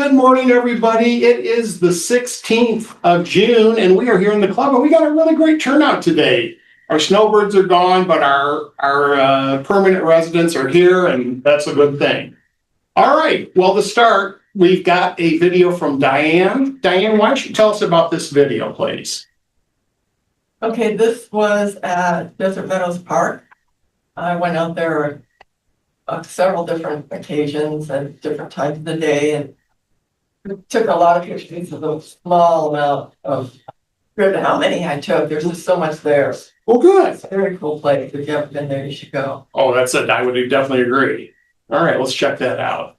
Good morning, everybody. It is the 16th of June, and we are here in the club, and we got a really great turnout today. Our snowbirds are gone, but our permanent residents are here, and that's a good thing. All right, well, to start, we've got a video from Diane. Diane, why don't you tell us about this video, please? Okay, this was at Desert Meadows Park. I went out there on several different occasions at different times of the day and took a lot of pictures of a small amount of, compared to how many I took. There's just so much there. Well, good. It's a very cool place. If you haven't been there, you should go. Oh, that's it. I would definitely agree. All right, let's check that out.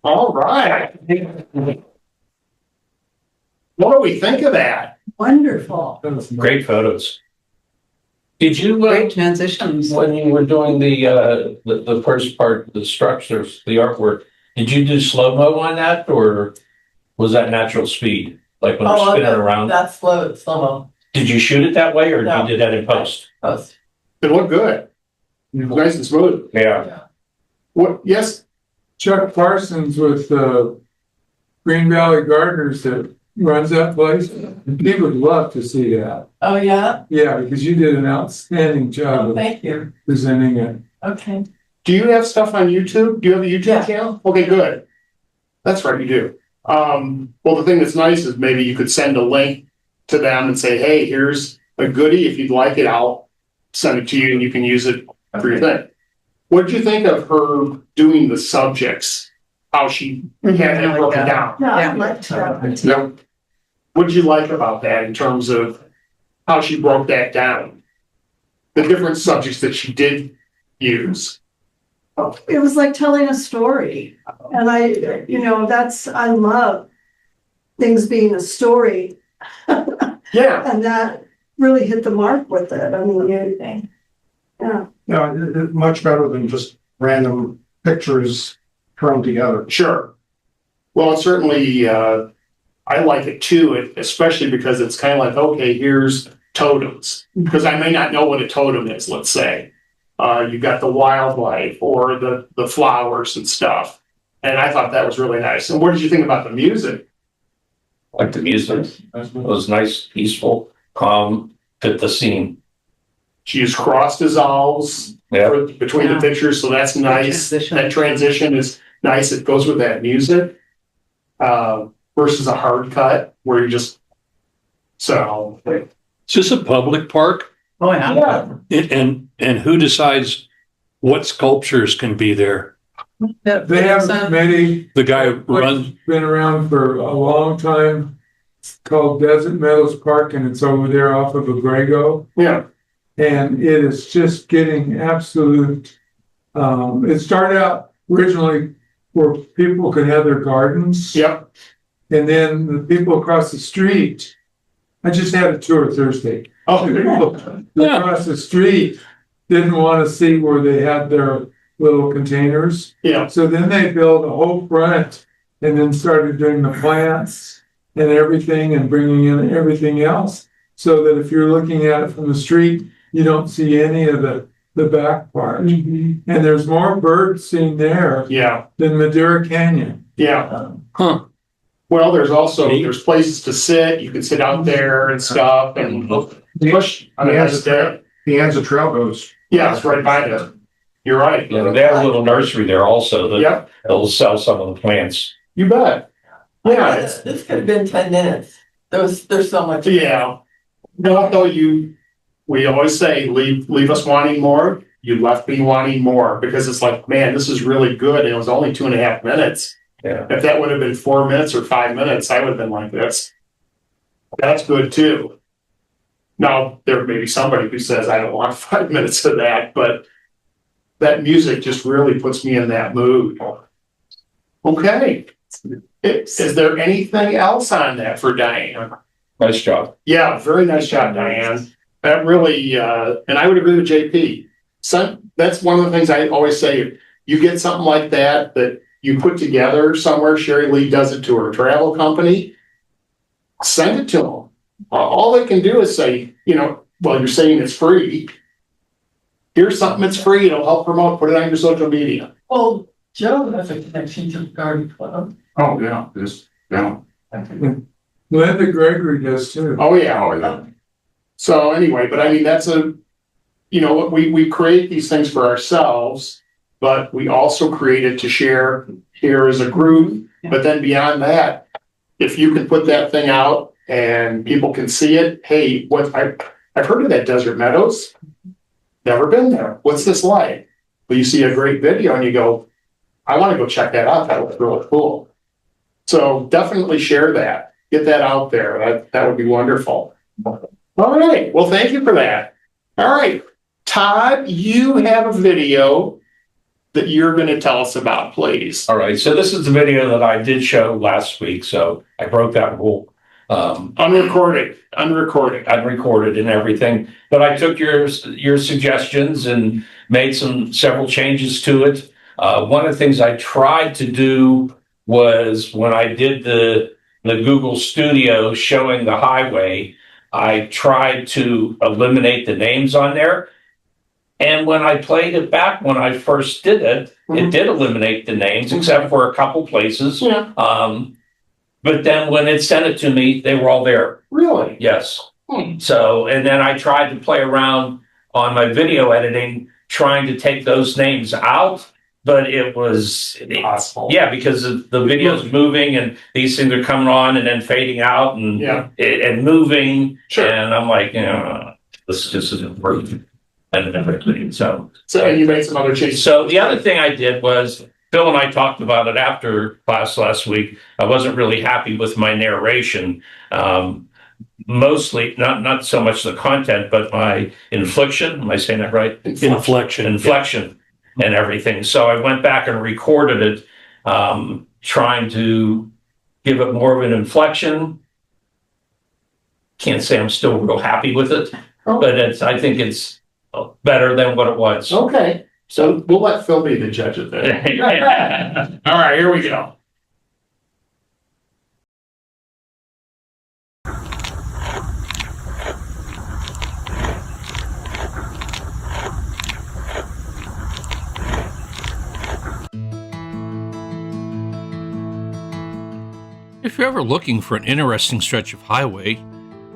All right. What do we think of that? Wonderful. Great photos. Did you, Great transitions. when you were doing the first part, the structures, the artwork, did you do slow-mo on that, or was that natural speed? Like when it's spinning around? That's slow-mo. Did you shoot it that way, or No. you did that in post? Post. It looked good. It was nice and smooth. Yeah. What? Yes. Chuck Parsons with Green Valley Gardeners that runs that place. He would love to see that. Oh, yeah? Yeah, because you did an outstanding job Oh, of thank you. presenting it. Okay. Do you have stuff on YouTube? Do you have a YouTube Yeah. channel? Okay, good. That's right, you do. Well, the thing that's nice is maybe you could send a link to them and say, hey, here's a goodie. If you'd like it, I'll send it to you and you can use it for your thing. What did you think of her doing the subjects? How she had it broken down? Yeah, I liked that. Yep. What did you like about that in terms of how she broke that down? The different subjects that she did use. It was like telling a story. And I love things being a story. Yeah, And that really hit the mark with it. I mean, yeah. Yeah, much better than just random pictures thrown together. sure. Well, it's certainly, I like it too, especially because it's kind of like, okay, here's totems. Because I may not know what a totem is, let's say. You've got the wildlife or the flowers and stuff. And I thought that was really nice. And what did you think about the music? Like the music, it was nice, peaceful, calm, fit the scene. She used cross dissolves Yeah, between the pictures, so that's nice. That transition is nice. It goes with that music. Versus a hard cut where you just, so. Is this a public park? Oh, Yeah, And who decides what sculptures can be there? They have many, The guy who runs, been around for a long time. It's called Desert Meadows Park, and it's over there off of Abrego. yeah, And it is just getting absolute, it started out originally where people could have their gardens. yep, And then the people across the street, I just had a tour Thursday. oh, The people across the street didn't want to see where they had their little containers. yeah, So then they built a whole front and then started doing the plants and everything and bringing in everything else. So that if you're looking at it from the street, you don't see any of the back part. And there's more birds seen there yeah, than Madera Canyon. yeah. huh? Well, there's places to sit, you can sit out there and stuff and push on a nice day. The Anza Trail goes. Yeah, it's right by it. You're right. yeah, they have a little nursery there also that Yep, they'll sell some of the plants. you bet. Yeah, This could have been 10 minutes. There's so much. yeah. No, though we always say, leave us wanting more. You left me wanting more because it's like, man, this is really good. It was only 2.5 minutes. Yeah. If that would have been 4 minutes or 5 minutes, I would have been like this. That's good too. Now, there may be somebody who says, I don't want 5 minutes of that, but that music just really puts me in that mood. Okay. Is there anything else on that for Diane? Nice job. Yeah, very nice job, Diane. That really, and I would agree with JP. That's one of the things I always say, you get something like that you put together somewhere, Sherry Lee does it to her travel company, send it to them. All they can do is say, well, you're saying it's free. Here's something that's free, it'll help promote, put it on your social media. Well, Joe has a connection to the garden club. Oh, yeah, yeah. Linda Gregory does too. Oh, yeah. So anyway, but I mean, that's we create these things for ourselves, but we also create it to share here as a group. But then beyond that, if you can put that thing out and people can see it, hey, I've heard of that Desert Meadows. Never been there. What's this like? Well, you see a great video and you go, I want to go check that out. That looks really cool. So definitely share that. Get that out there. That would be wonderful. All right. Well, thank you for that. All right. Todd, you have a video that you're going to tell us about, please. All right, so this is the video that I did show last week, so I broke that rule. Unrecorded Unrecorded and everything, but I took your suggestions and made several changes to it. One of the things I tried to do was when I did the Google Studio showing the highway, I tried to eliminate the names on there. And when I played it back when I first did it, it did eliminate the names except for a couple places. Yeah. But then when it sent it to me, they were all there. Really? Yes. So, and then I tried to play around on my video editing, trying to take those names out, but it was Impossible. Yeah, because the video's moving and these things are coming on and then fading out and and moving. Sure. And I'm like, this just isn't working. And everything. So And you made some other changes. So the other thing I did was, Phil and I talked about it after class last week. I wasn't really happy with my narration. Mostly, not so much the content, but my inflection. Am I saying that right? Inflection. And everything. So I went back and recorded it, trying to give it more of an inflection. can't say I'm still real happy with it, Oh. but I think it's better than what it was. Okay, so we'll let Phil be the judge of that. All right, here we go. If you're ever looking for an interesting stretch of highway,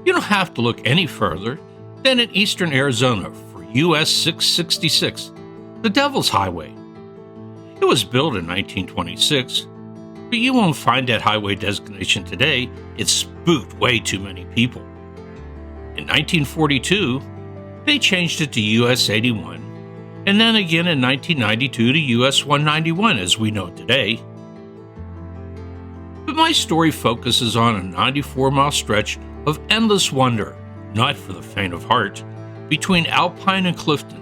you don't have to look any further than in eastern Arizona for US 666, the Devil's Highway. It was built in 1926, but you won't find that highway designation today. It spooked way too many people. In 1942, they changed it to US 81, and then again in 1992 to US 191 as we know it today. But my story focuses on a 94-mile stretch of endless wonder, not for the faint of heart, between Alpine and Clifton.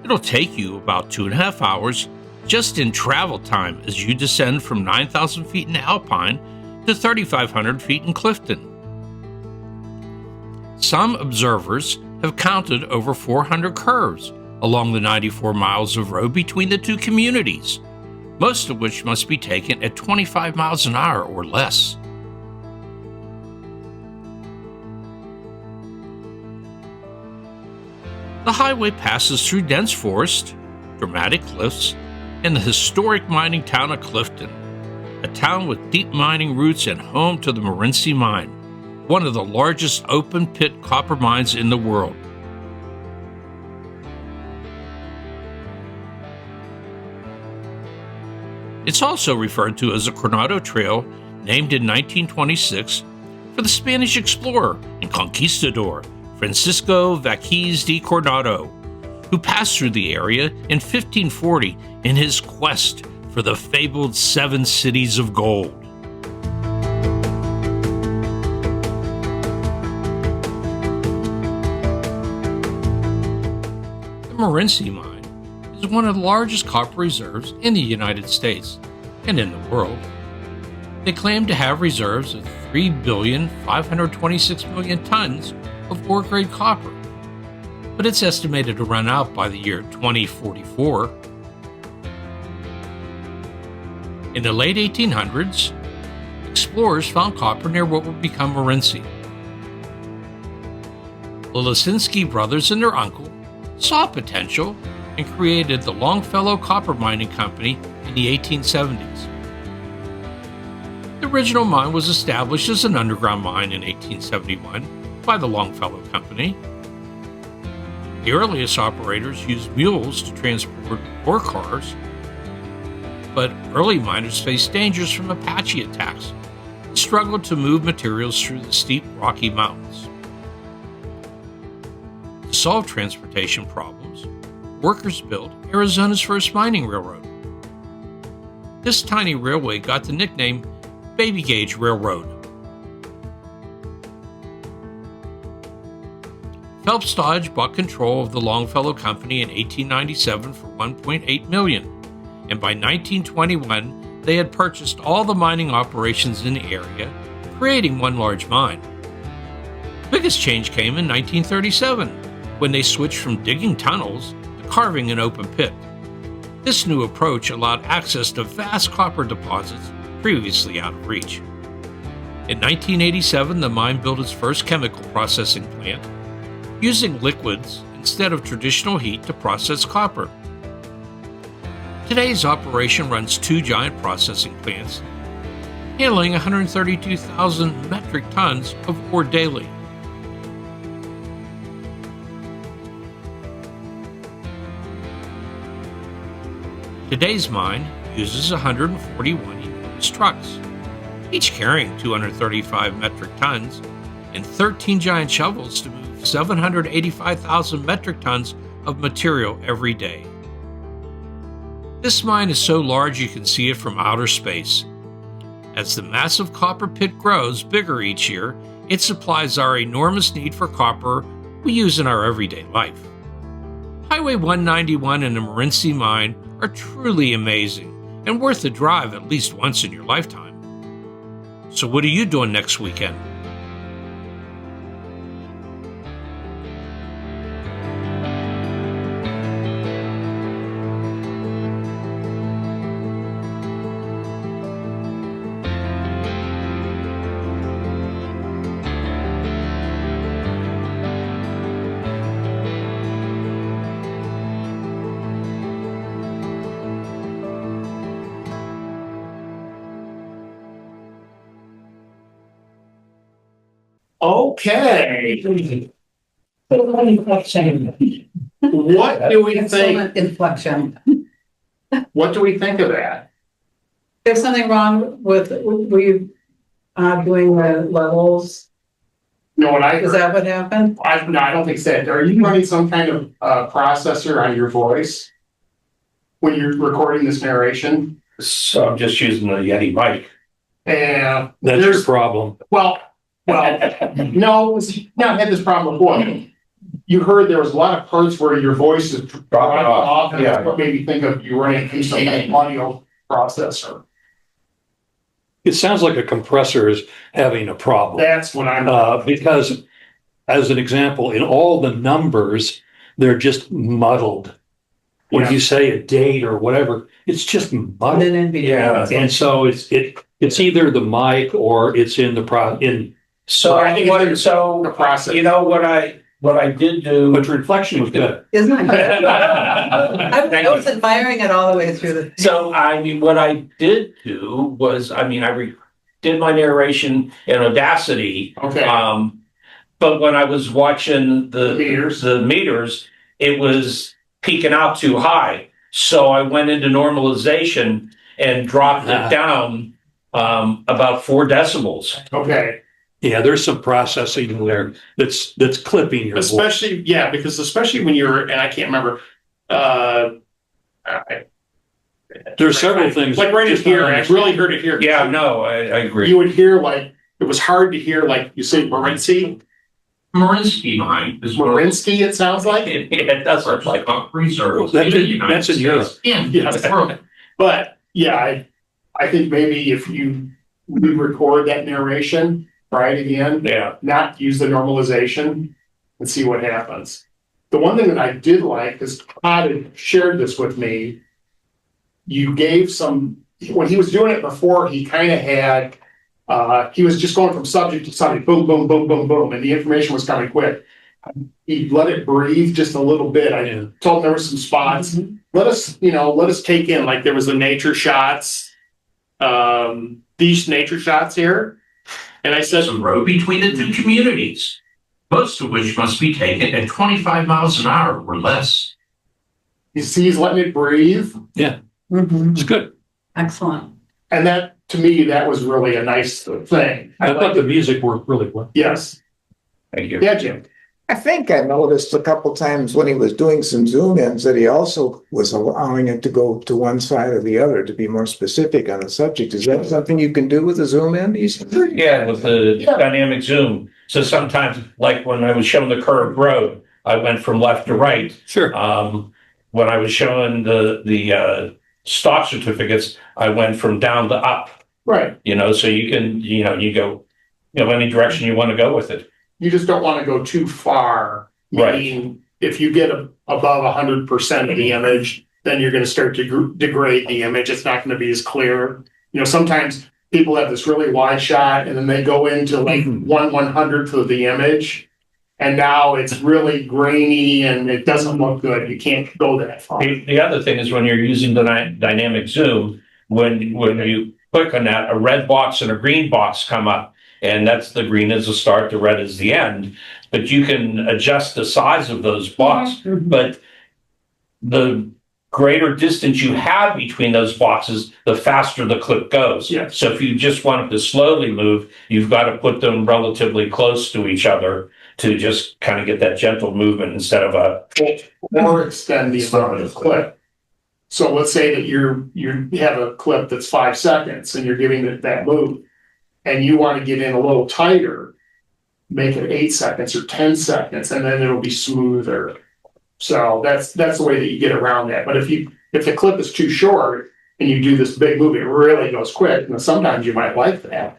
It'll take you about 2.5 hours just in travel time as you descend from 9,000 feet in Alpine to 3,500 feet in Clifton. Some observers have counted over 400 curves along the 94 miles of road between the two communities, most of which must be taken at 25 miles an hour or less. The highway passes through dense forest, dramatic cliffs, and the historic mining town of Clifton, a town with deep mining roots and home to the Morenci Mine, one of the largest open-pit copper mines in the world. It's also referred to as the Coronado Trail, named in 1926 for the Spanish explorer and conquistador Francisco Vázquez de Coronado, who passed through the area in 1540 in his quest for the fabled 7 cities of gold. The Morenci Mine is one of the largest copper reserves in the United States and in the world. They claim to have reserves of 3,526,000,000 tons of ore-grade copper, but it's estimated to run out by the year 2044. In the late 1800s, explorers found copper near what would become Morenci. The Lisinski brothers and their uncle saw potential and created the Longfellow Copper Mining Company in the 1870s. The original mine was established as an underground mine in 1871 by the Longfellow Company. The earliest operators used mules to transport ore cars, but early miners faced dangers from Apache attacks and struggled to move materials through the steep Rocky Mountains. To solve transportation problems, workers built Arizona's first mining railroad. This tiny railway got the nickname Baby Gauge Railroad. Phelps Dodge bought control of the Longfellow Company in 1897 for $1.8 million, and by 1921 they had purchased all the mining operations in the area, creating one large mine. The biggest change came in 1937, when they switched from digging tunnels to carving an open pit. This new approach allowed access to vast copper deposits previously out of reach. In 1987, the mine built its first chemical processing plant, using liquids instead of traditional heat to process copper. Today's operation runs 2 giant processing plants, handling 132,000 metric tons of ore daily. Today's mine uses 141 enormous trucks, each carrying 235 metric tons, and 13 giant shovels to move 785,000 metric tons of material every day. This mine is so large you can see it from outer space. As the massive copper pit grows bigger each year, it supplies our enormous need for copper we use in our everyday life. Highway 191 and the Morenci Mine are truly amazing and worth a drive at least once in your lifetime. So what are you doing next weekend? Okay, Inflection. what do we think, Excellent inflection. what do we think of that? There's something wrong with, were you doing the levels? No, what I Is heard, that what happened? no, I don't think so. Are you running some kind of, processor on your voice? When you're recording this narration? So I'm just using the Yeti mic. And That's your there's, problem. well, no, not had this problem before. You heard there was a lot of parts where your voice is dropping off, and that's what made me think of you running through some kind of audio processor. It sounds like a compressor is having a problem. That's what I'm. Because as an example, in all the numbers, they're just muddled. When Yeah. you say a date or whatever, it's just And muddled. then NVIDIA. Yeah. And so it's either the mic or it's in the So I think it's the so process. you know what I did do. but your inflection was good. Isn't it? I Thank was you. admiring it all the way through the. So I mean, what I did do was, I did my narration in Audacity. Okay, But when I was watching the meters. the meters, it was peaking out too high. So I went into normalization and dropped it down about 4 decibels. Okay, Yeah, there's some processing there that's clipping your voice. especially, yeah, because especially when you're, and I can't remember, There's several things. like right in here, I really heard it here. Yeah, no, I agree. You would hear like, it was hard to hear, like you say, Morency, Marinsky line is Morinsky, it sounds like. It does look like. reserves. That's in Europe. Yes. But yeah, I think maybe if you re-record that narration, try it again, Yeah. not use the normalization and see what happens. The one thing that I did like is Todd had shared this with me. You gave some, when he was doing it before, he kind of had, he was just going from subject to subject, boom, boom, boom, boom, boom, and the information was coming quick. He let it breathe just a little bit. I Yeah. told him there were some spots. Let us take in, like there was the nature shots, these nature shots here. And I said, There's a road between the two communities, most of which must be taken at 25 miles an hour or less. you see, he's letting it breathe. Mhm. It's good. Excellent. And that, to me, that was really a nice thing. I thought the music worked really well. Yes. Thank you. Yeah, Jim. I think I noticed a couple times when he was doing some zoom ins that he also was allowing it to go to one side or the other to be more specific on the subject. Is that something you can do with a zoom in? Yeah, with the dynamic zoom. So sometimes, like when I was showing the curved road, I went from left to right. Sure. When I was showing the stock certificates, I went from down to up. Right. So you can, you go, any direction you want to go with it. You just don't want to go too far. Right. Meaning, if you get above 100% of the image, then you're going to start to degrade the image. It's not going to be as clear. Sometimes people have this really wide shot and then they go into like 1/100th of the image. And now it's really grainy and it doesn't look good. You can't go that far. The other thing is when you're using the dynamic zoom, when you click on that, a red box and a green box come up. And that's the green is the start, the red is the end. But you can adjust the size of those boxes. But the greater distance you have between those boxes, the faster the clip goes. Yeah. So if you just want it to slowly move, you've got to put them relatively close to each other to just kind of get that gentle movement instead of Or extend the amount of clip. So let's say that you have a clip that's 5 seconds and you're giving it that move. And you want to get in a little tighter, make it 8 seconds or 10 seconds, and then it'll be smoother. So that's the way that you get around that. But if the clip is too short and you do this big move, it really goes quick. And sometimes you might like that.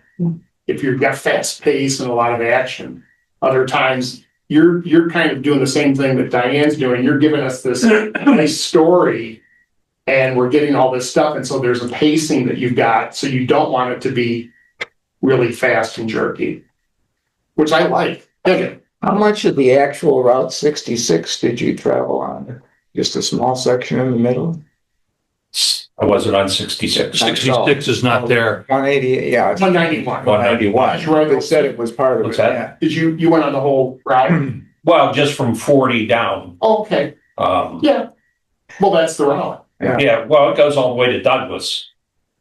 If you've got fast pace and a lot of action. Other times you're kind of doing the same thing that Diane's doing. You're giving us this nice story and we're getting all this stuff. And so there's a pacing that you've got. So you don't want it to be really fast and jerky, which I like. Okay. How much of the actual Route 66 did you travel on? Just a small section in the middle? I wasn't on 66. 66 is not there. 180, yeah. it's 191. 191. They said it was part of What's it, that? yeah. Did you went on the whole route? Well, just from 40 down. Oh, okay, yeah. Well, that's the route. Yeah, well, it goes all the way to Douglas.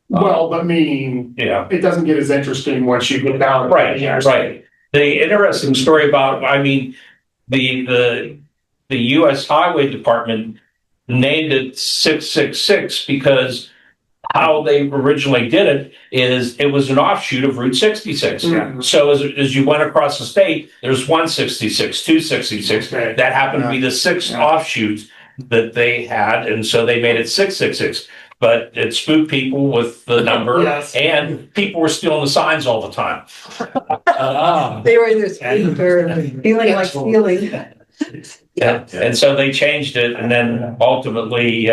Well, but meaning, Yeah, it doesn't get as interesting once you get down. right, right. The interesting story about, I mean, the US Highway Department named it 666 because how they originally did it is it was an offshoot of Route 66. Mhm. So as you went across the state, there's 166, 266. Okay. That happened to be the six offshoots that they had, and so they made it 666. But it spooked people with the number, Yes. and people were stealing the signs all the time. They were in their sleep or feeling like stealing. And so they changed it, and then ultimately,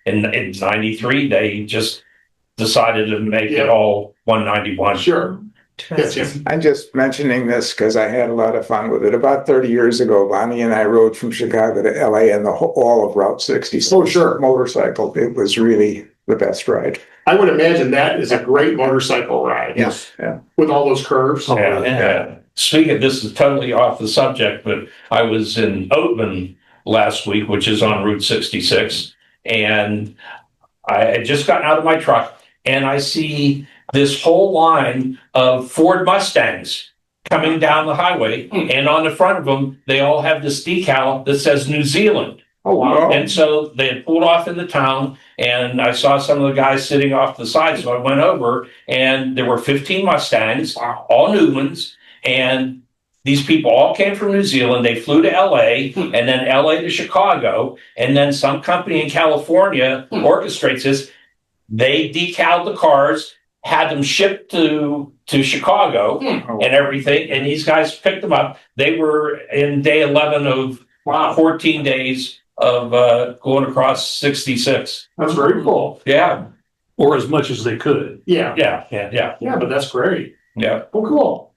in 93, they just decided to make it all 191. Sure. Yes, yes. I'm just mentioning this because I had a lot of fun with it. About 30 years ago, Bonnie and I rode from Chicago to LA and all of Route 66. Oh, sure. Motorcycle. It was really the best ride. I would imagine that is a great motorcycle ride. Yes. Yeah. With all those curves. Oh, Yeah, yeah. Speaking of, this is totally off the subject, but I was in Oatman last week, which is on Route 66, and I had just gotten out of my truck, and I see this whole line of Ford Mustangs coming down the highway, and on the front of them, they all have this decal that says New Zealand. Oh, wow. And so they had pulled off into town, and I saw some of the guys sitting off the side. So I went over, and there were 15 Mustangs, all new ones. And these people all came from New Zealand. They flew to LA, and then LA to Chicago. And then some company in California orchestrates this. They decaled the cars, had them shipped to Chicago and everything. And these guys picked them up. They were in day 11 of 14 days of going across 66. That's very cool. Yeah, Or as much as they could. Yeah. yeah. But that's great. Yeah. Well, cool.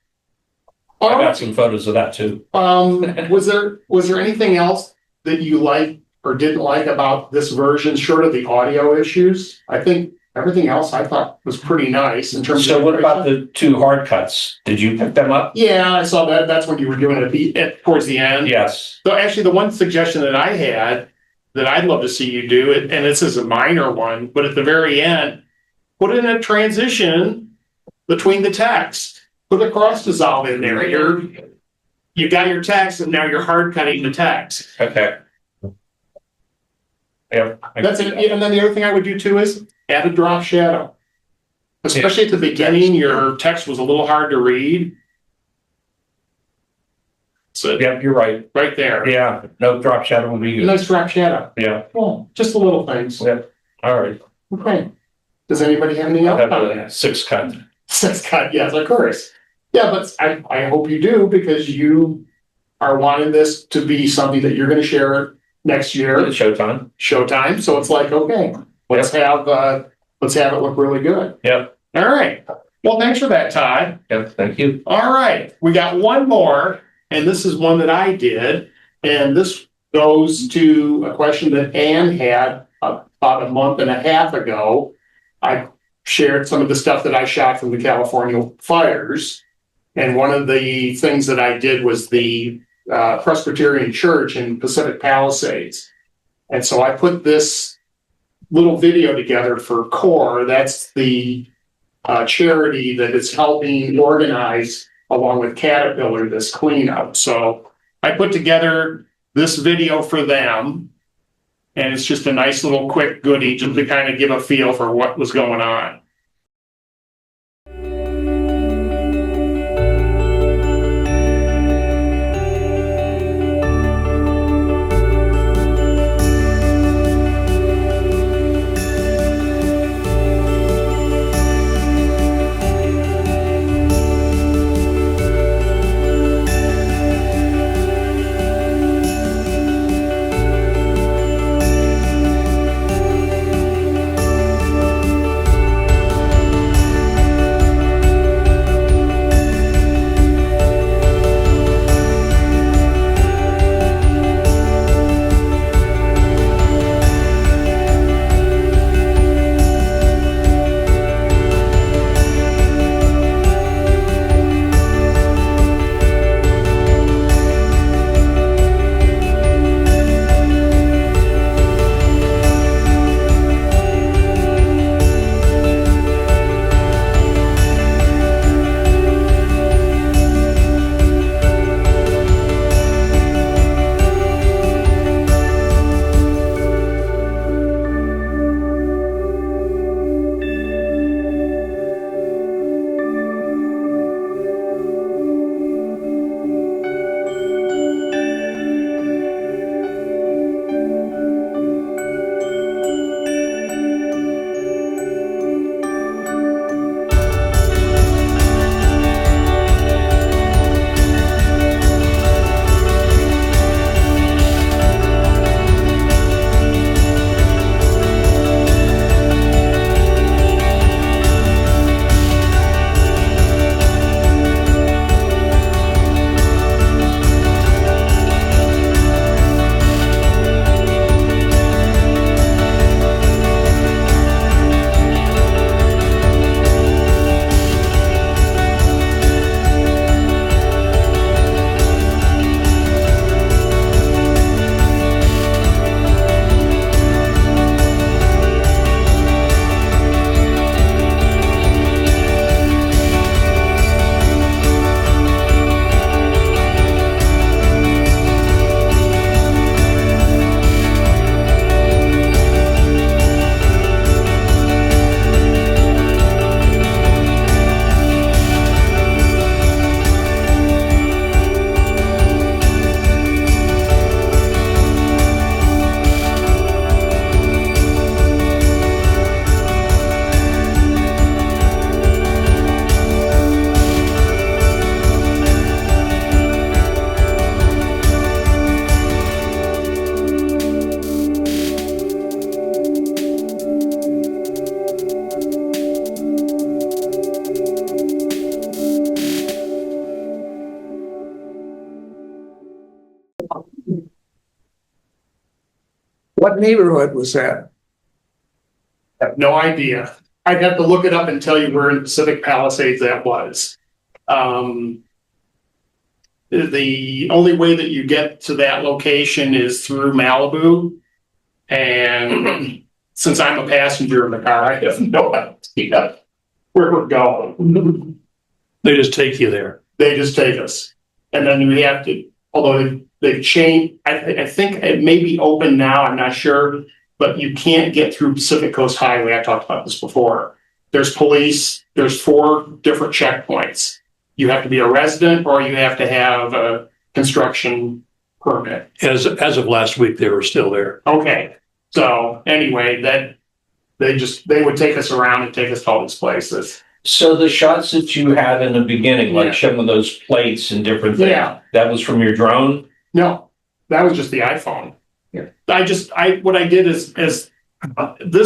I All got right. some photos of that too. Was there anything else that you liked or didn't like about this version, short of the audio issues? I think everything else I thought was pretty nice in terms So of. what about the two hard cuts? Did you pick them up? Yeah, I saw that. That's when you were doing it towards the end. Yes. So actually, the one suggestion that I had that I'd love to see you do it, and this is a minor one, but at the very end, put in a transition between the text. Put a cross dissolve in there. You got your text, and now you're hard cutting the text. Okay. Yeah. That's it. And then the other thing I would do too is add a drop shadow. Especially at the beginning, your text was a little hard to read. So Yep, you're right. right there. Yeah, no drop shadow will be good. Nice drop shadow. Yeah, Well, just the little things. yeah. All right. Okay. Does anybody have anything I'll else have on a that? 6 cut. Six cut, yes, of course. Yeah, but I hope you do because you are wanting this to be something that you're gonna share next year, Showtime. showtime, so it's like, okay, let's have it look really good. Yep. All right, well, thanks for that, Todd. Yep, thank you. All right, we got one more, and this is one that I did, and this goes to a question that Ann had about a month and a half ago. I shared some of the stuff that I shot from the California fires. And one of the things that I did was the Presbyterian Church in Pacific Palisades. And so I put this little video together for CORE. That's the charity that is helping organize, along with Caterpillar, this cleanup. So I put together this video for them. And it's just a nice little quick goodie just to kind of give a feel for what was going on. What neighborhood was that? I have no idea. I'd have to look it up and tell you where in Pacific Palisades that was. The only way that you get to that location is through Malibu. And since I'm a passenger in the car, I have no idea where we're going. They just take you there. They just take us. And then we have to, although they've changed, I think it may be open now, I'm not sure, but you can't get through Pacific Coast Highway. I talked about this before. There's police, there's 4 different checkpoints. You have to be a resident or you have to have a construction permit. As of last week, they were still there. Okay, so anyway, they would take us around and take us to all these places. So the shots that you had in the beginning, like some of those plates and different things, Yeah. that was from your drone? No, that was just the iPhone. Yeah. What I did is this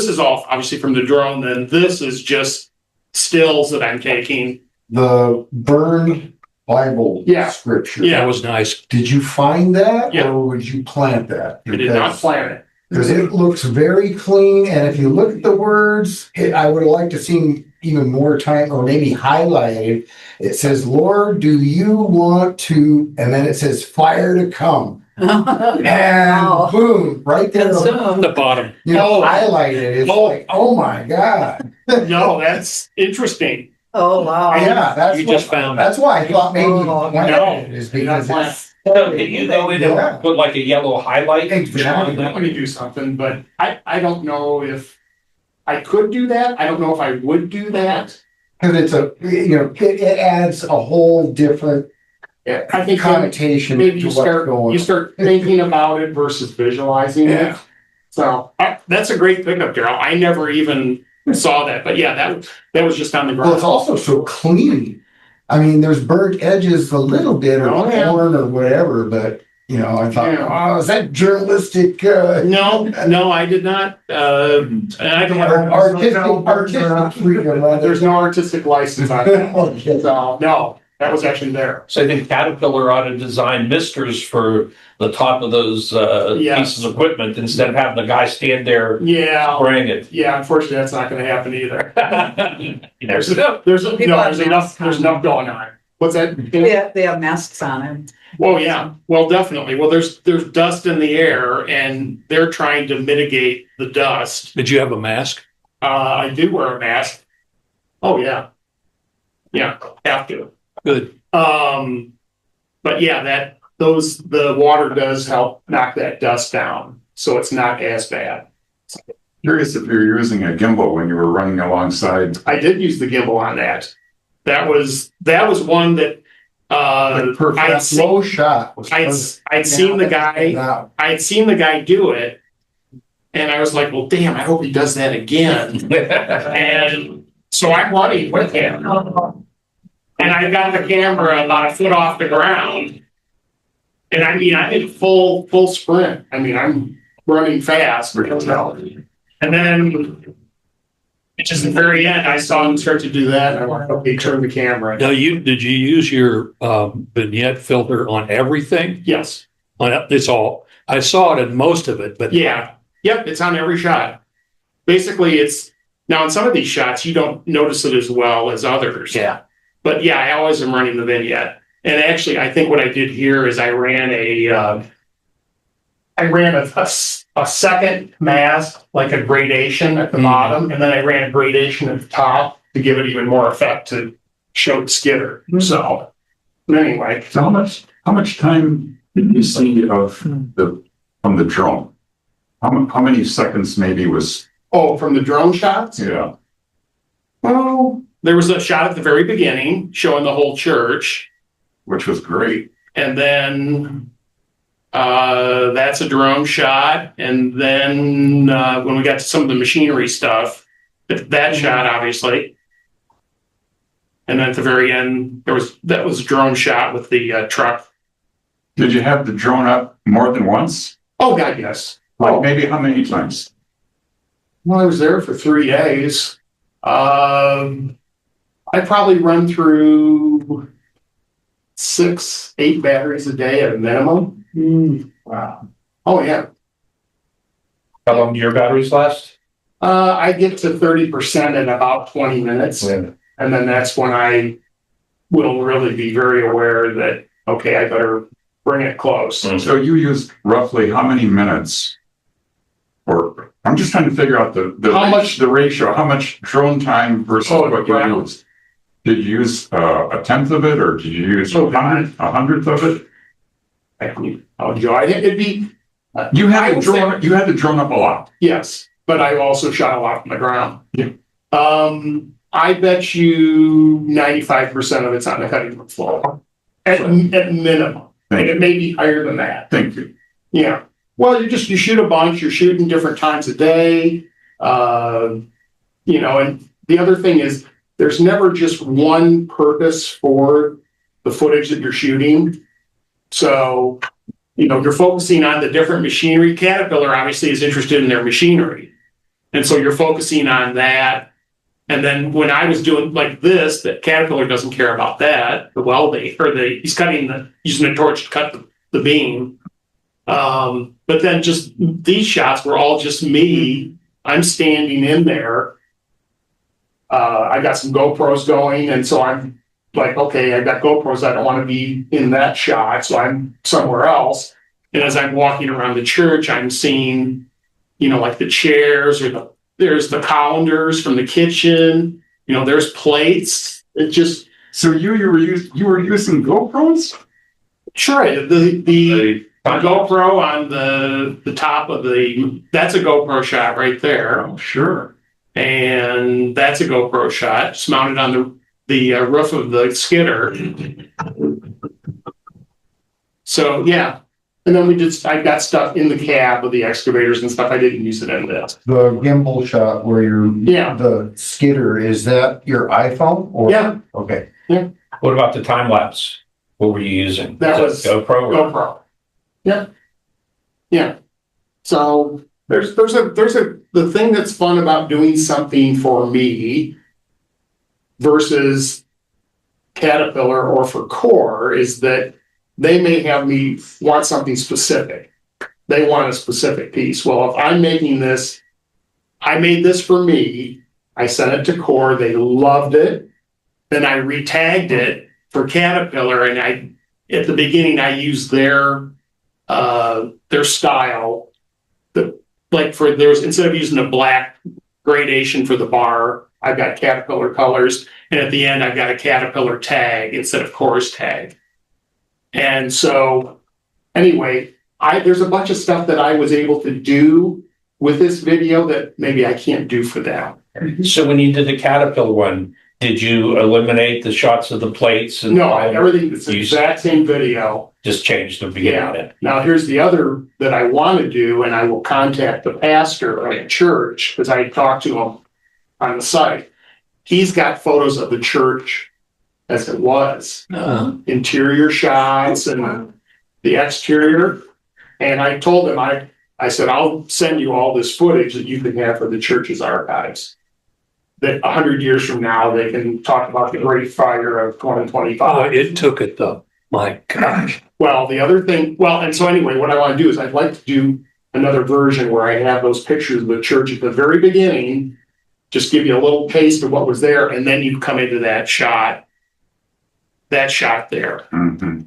is all obviously from the drone, then this is just stills that I'm taking. The burned Bible Yeah. scripture. Yeah. That was nice. Did you find that Yeah. or would you plant that? I did not plan it. Because it looks very clean, and if you look at the words, I would have liked to see even more time, or maybe highlighted. It says, Lord, do you want to, and then it says fire to come. And boom, right there, On the bottom. you know, highlighted, it's like, oh my God. No, that's interesting. Oh, wow. Yeah, that's You just found it. that's why I thought maybe you Oh, planted it, is because it's. So did you go in Yeah. and put like a yellow highlight? Exactly. Let me do something, but I don't know if I could do that. I don't know if I would do that. Cause it's it adds a whole different Yeah, I think connotation to maybe you what's start going. thinking about it versus visualizing it. Yeah. So that's a great pickup, Daryl. I never even saw that, but yeah, that was just on the Well, it's ground. also so clean. I mean, there's burnt edges a little bit or Oh, yeah. torn or whatever, but I thought, Yeah. oh, is that journalistic, No, I did not. And I don't have, artistic freedom? there's no artistic license on that. Okay. So no, that was actually there. So I think Caterpillar ought to design misters for the top of those Yes. pieces of equipment instead of having the guy stand there Yeah, spraying it. yeah. Unfortunately, that's not going to happen either. You never know. There's People have enough. masks There's on. enough going on. What's that? They have masks on it. Well, yeah. Well, definitely. Well, there's dust in the air, and they're trying to mitigate the dust. Did you have a mask? I do wear a mask. Oh yeah, yeah, have to. Good. But yeah, the water does help knock that dust down, so it's not as bad. Curious if you're using a gimbal when you were running alongside. I did use the gimbal on that. That was one that I'd Perfect seen, low shot was perfect. I'd seen the guy. Now, I'd seen the guy do it, and I was like, well, damn, I hope he does that again. And so I'm running with him. And I got the camera about a foot off the ground. And I mean, I did full sprint. I mean, I'm running fast. And then just at the very end, I saw him start to do that. And I went, okay, turn the camera. Now, did you use your vignette filter on everything? Yes. It's all. I saw it in most of it, but Yeah. Yep. It's on every shot. Basically, it's now in some of these shots, you don't notice it as well as others. Yeah. But yeah, I always am running the vignette. And actually, I think what I did here is I ran a second mask, like a gradation at the bottom, and then I ran a gradation at the top to give it even more effect to show the skidder. So anyway, So how much time did you see from the drone? How many seconds maybe was, from the drone shots, yeah, well, there was a shot at the very beginning showing the whole church. which was great. And then that's a drone shot. And then when we got to some of the machinery stuff, that shot, obviously. And then at the very end, that was a drone shot with the truck. Did you have the drone up more than once? Oh, God, yes. Like maybe how many times? Well, I was there for 3 days. I probably run through 6-8 batteries a day at a minimum. wow. Oh, yeah. How long do your batteries last? I get to 30% in about 20 minutes. And then that's when I will really be very aware that, okay, I better bring it close. So you used roughly how many minutes? Or, I'm just trying to figure out the ratio, how much drone time versus what you used? Did you use a tenth of it, or did you use a hundredth of it? It'd be. You had the drone up a lot. Yes, but I also shot a lot from the ground. Yeah. I bet you 95% of it's on the cutting room floor. At minimum. And it may be higher than that. Thank you. Yeah. Well, you shoot a bunch, you're shooting different times a day. And the other thing is there's never just one purpose for the footage that you're shooting. So, you're focusing on the different machinery. Caterpillar obviously is interested in their machinery. And so you're focusing on that. And then when I was doing like this, that Caterpillar doesn't care about that, the welding, or he's using a torch to cut the beam. But then just these shots were all just me. I'm standing in there. I got some GoPros going, and so I'm like, okay, I got GoPros. I don't want to be in that shot, so I'm somewhere else. And as I'm walking around the church, I'm seeing, like the chairs or there's the colanders from the kitchen. There's plates. It just. So you were using GoPros? Sure. The GoPro on the top of that's a GoPro shot right there. Oh, sure. And that's a GoPro shot. It's mounted on the roof of the skidder. So yeah. And then I got stuff in the cab of the excavators and stuff. I didn't use it in this. The gimbal shot where the skidder, is that your iPhone or? Yeah. Okay. Yeah. What about the time lapse? What were you using? That was GoPro. GoPro. Yeah. Yeah. So the thing that's fun about doing something for me versus Caterpillar or for Core is that they may have me want something specific. They want a specific piece. Well, if I'm making this, I made this for me. I sent it to Core. They loved it. Then I retagged it for Caterpillar. And at the beginning, I used their style. Instead of using a black gradation for the bar, I've got Caterpillar colors. And at the end, I've got a Caterpillar tag instead of Core's tag. And so, anyway, there's a bunch of stuff that I was able to do with this video that maybe I can't do for them. So when you did the Caterpillar one, did you eliminate the shots of the plates? No, everything is the exact same video. Just change the beginning of it. Now, here's the other that I want to do, and I will contact the pastor at a church because I talked to him on the site. He's got photos of the church as it was, interior shots and the exterior. And I told him, I said, I'll send you all this footage that you can have for the church's archives. That 100 years from now, they can talk about the Great Fire of 2025. It took it though. My gosh. Well, the other thing, and so anyway, what I want to do is I'd like to do another version where I have those pictures of the church at the very beginning, just give you a little taste of what was there, and then you come into that shot there. Mm-hmm.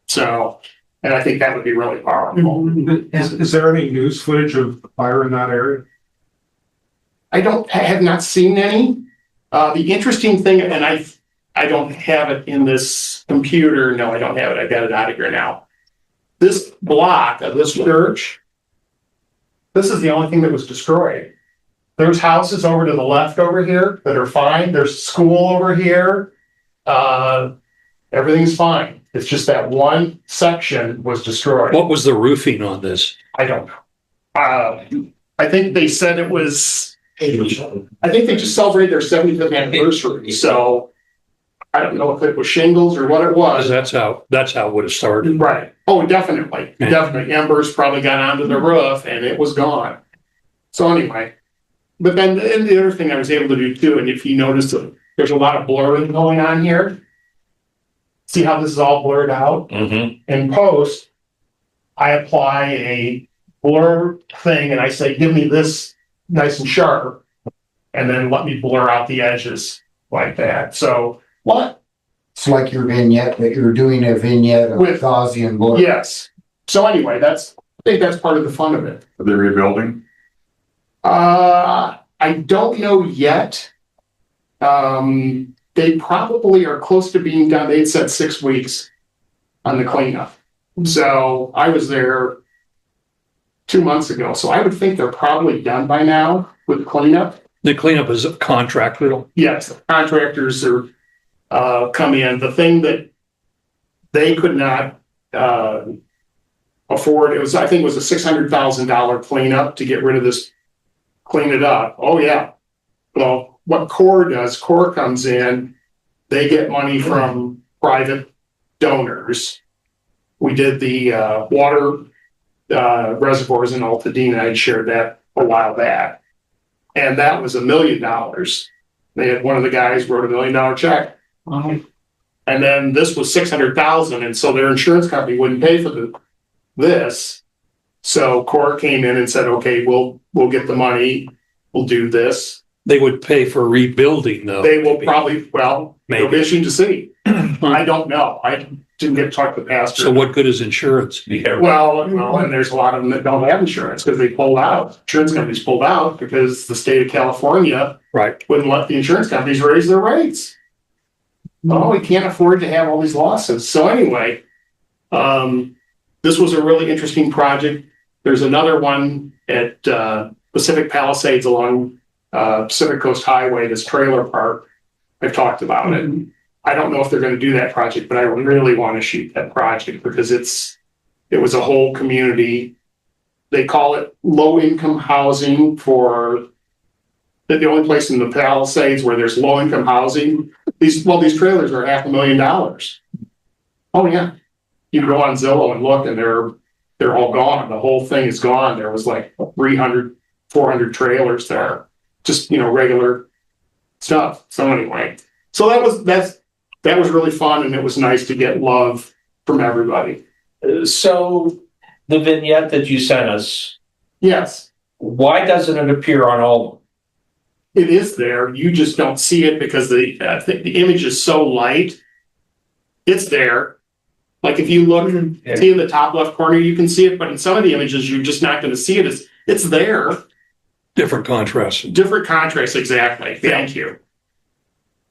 So, and I think that would be really powerful. Is there any news footage of the fire in that area? I have not seen any. The interesting thing, and I don't have it in this computer. No, I don't have it. I got it out of here now. This block of this church, this is the only thing that was destroyed. There's houses over to the left over here that are fine. There's school over here. Everything's fine. It's just that one section was destroyed. What was the roofing on this? I don't know. I think they said it was, I think they just celebrated their 75th anniversary. So I don't know if it was shingles or what it was. That's how it would have started. Right. Oh, definitely. Yeah. Definitely. Embers probably got onto the roof and it was gone. So anyway, but then the other thing I was able to do too, and if you notice, there's a lot of blurring going on here. See how this is all blurred out? Mm-hmm. In post, I apply a blur thing and I say, give me this nice and sharp. And then let me blur out the edges like that. So what? It's like your vignette, that you're doing a vignette of With- Gaussian blur. Yes. So anyway, I think that's part of the fun of it. Are they rebuilding? I don't know yet. They probably are close to being done. They had said 6 weeks on the cleanup. So I was there 2 months ago. So I would think they're probably done by now with the cleanup. The cleanup is a contract with them. Yes, the contractors are, come in. The thing that they could not, afford, I think it was a $600,000 cleanup to get rid of this, clean it up. Oh, yeah. Well, what Core does, Core comes in, they get money from private donors. We did the, water, reservoirs in Altadena. I shared that a while back. And that was $1 million. They had, one of the guys wrote $1 million check. And then this was 600,000, and so their insurance company wouldn't pay for this. So Core came in and said, okay, we'll get the money, we'll do this. They would pay for rebuilding though. They will probably, well, Maybe. they're wishing to see. I don't know. I didn't get to talk to the pastor. So what good is insurance? Yeah. Well, and there's a lot of them that don't have insurance because they pulled out. Insurance companies pulled out because the state of California Right. wouldn't let the insurance companies raise their rates. Oh, we can't afford to have all these losses. So anyway, this was a really interesting project. There's another one at Pacific Palisades along Pacific Coast Highway, this trailer park. I've talked about it. I don't know if they're going to do that project, but I really want to shoot that project because it was a whole community. They call it low income housing for the only place in the Palisades where there's low income housing. These trailers are $500,000. Oh yeah. You can go on Zillow and look and they're all gone. The whole thing is gone. There was like 300, 400 trailers there. Just, regular stuff. So anyway, so that was really fun and it was nice to get love from everybody. So the vignette that you sent us, Yes, why doesn't it appear on all? it is there. You just don't see it because the image is so light. It's there. Like if you look, see in the top left corner, you can see it, but in some of the images, you're just not going to see it. It's there. Different contrast. Different contrast, exactly. Thank you.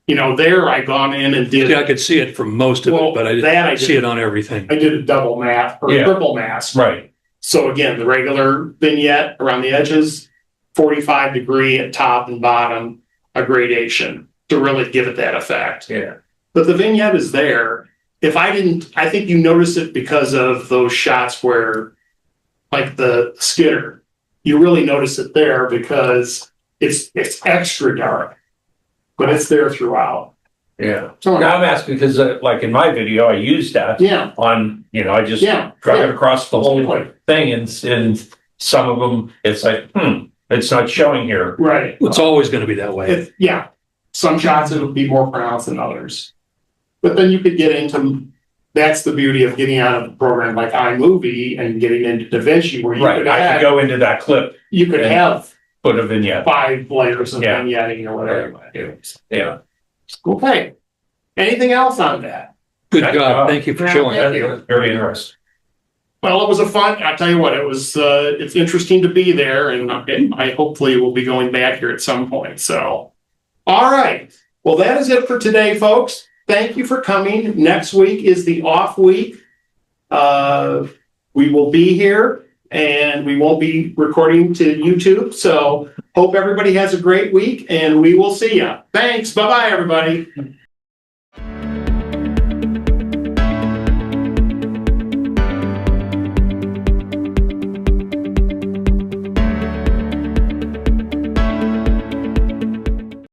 There I gone in and did. Yeah, I could see it from most of Well, it, but I that I didn't see it on everything. I did a double mask or Yeah. triple mask. Right. So again, the regular vignette around the edges, 45-degree at top and bottom, a gradation to really give it that effect. Yeah. But the vignette is there. I think you notice it because of those shots where, like the skidder, you really notice it there because it's extra dark, but it's there throughout. Yeah. So Now I'm asking because like in my video, I used that yeah, on, I just yeah, drag yeah. it across the whole Exactly. thing and some of them, it's like, it's not showing here. Right. It's always going to be that way. Yeah, some shots it'll be more pronounced than others. But then you could get into, that's the beauty of getting out of a program like iMovie and getting into DaVinci where you Right. could I could have, go into that clip, you could and- have put a vignette. 5 layers of Yeah. vignetting or whatever you want to do. Yeah. Okay. Anything else on that? Good Good job. job. Thank you for Yeah. showing Thank it. you. Very interesting. Well, it was I'll tell you what, it was, it's interesting to be there and I hopefully will be going back here at some point. So, all right. Well, that is it for today, folks. Thank you for coming. Next week is the off week. We will be here and we won't be recording to YouTube. So hope everybody has a great week and we will see you. Thanks. Bye-bye, everybody.